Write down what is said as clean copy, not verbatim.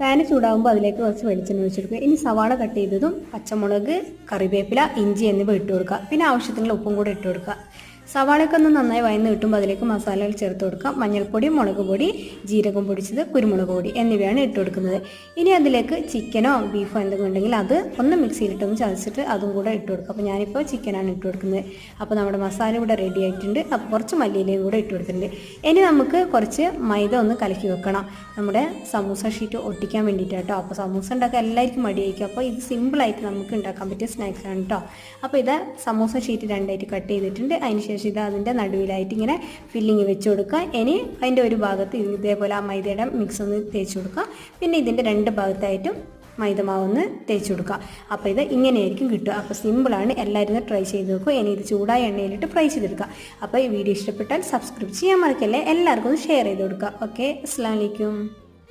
PAN ചൂടാകുമ്പോൾ അതിലേക്ക് കുറച്ച് വെളിച്ചെണ്ണ ഒഴിച്ച് കൊടുക്കുക. ഇനി സവാള കട്ട് ചെയ്തതും പച്ചമുളക്, കറിവേപ്പില, ഇഞ്ചി എന്നിവ ഇട്ട് കൊടുക്കുക. പിന്നെ ആവശ്യത്തിനുള്ള ഉപ്പും കൂടെ ഇട്ട് കൊടുക്കുക. സവാളയൊക്കെ ഒന്ന് നന്നായി വഴന്ന് കിട്ടുമ്പോൾ അതിലേക്ക് മസാലകൾ ചേർത്ത് കൊടുക്കുക. മഞ്ഞൾപ്പൊടി, മുളക് പൊടി, ജീരകം പൊടിച്ചത്, കുരുമുളക് പൊടി എന്നിവയാണ് ഇട്ട് കൊടുക്കുന്നത്. ഇനി അതിലേക്ക് ചിക്കനോ ബീഫോ എന്തെങ്കിലും ഉണ്ടെങ്കിൽ അത് ഒന്ന് മിക്സിയിലിട്ടൊന്ന് ചതച്ചിട്ട് അതും കൂടെ ഇട്ട് കൊടുക്കുക. അപ്പോൾ ഞാനിപ്പോൾ ചിക്കനാണ് ഇട്ട് കൊടുക്കുന്നത്. അപ്പോൾ നമ്മുടെ മസാല ഇവിടെ റെഡി ആയിട്ടുണ്ട്. അപ്പോൾ കുറച്ച് മല്ലിയിലയും കൂടെ ഇട്ട് കൊടുത്തിട്ടുണ്ട്. ഇനി നമുക്ക് കുറച്ച് മൈദ ഒന്ന് കലക്കി വെക്കണം, നമ്മുടെ സമൂസ ഷീറ്റ് ഒട്ടിക്കാൻ വേണ്ടിയിട്ട് കേട്ടോ. അപ്പോൾ സമൂസ ഉണ്ടാക്കാൻ എല്ലാവർക്കും മടിയായിരിക്കും. അപ്പോൾ ഇത് സിമ്പിളായിട്ട് നമുക്ക് ഉണ്ടാക്കാൻ പറ്റിയ സ്നാക്സാണ് കേട്ടോ. അപ്പോൾ ഇത് സമൂസ ഷീറ്റ് രണ്ടായിട്ട് കട്ട് ചെയ്തിട്ടുണ്ട്. അതിന് ശേഷം ഇത് അതിൻ്റെ നടുവിലായിട്ട് ഇങ്ങനെ ഫില്ലിങ് വെച്ച് കൊടുക്കുക. ഇനി അതിൻ്റെ ഒരു ഭാഗത്ത് ഇതേപോലെ ആ മൈദയുടെ മിക്സ് ഒന്ന് തേച്ച് കൊടുക്കുക. പിന്നെ ഇതിൻ്റെ രണ്ട് ഭാഗത്തായിട്ടും മൈദമാവൊന്ന് തേച്ച് കൊടുക്കുക. അപ്പോൾ ഇത് ഇങ്ങനെയായിരിക്കും കിട്ടുക. അപ്പോൾ സിമ്പിളാണ്, എല്ലാവരും ഇത് ട്രൈ ചെയ്ത് നോക്കുക. ഇനി ഇത് ചൂടായ എണ്ണയിലിട്ട് ഫ്രൈ ചെയ്തെടുക്കുക. അപ്പോൾ ഈ വീഡിയോ ഇഷ്ടപ്പെട്ടാൽ സബ്സ്ക്രൈബ് ചെയ്യാൻ മറക്കല്ലേ. എല്ലാവർക്കും ഒന്ന് ഷെയർ ചെയ്ത് കൊടുക്കുക. ഓക്കെ, അസ്സലാമു അലൈക്കും.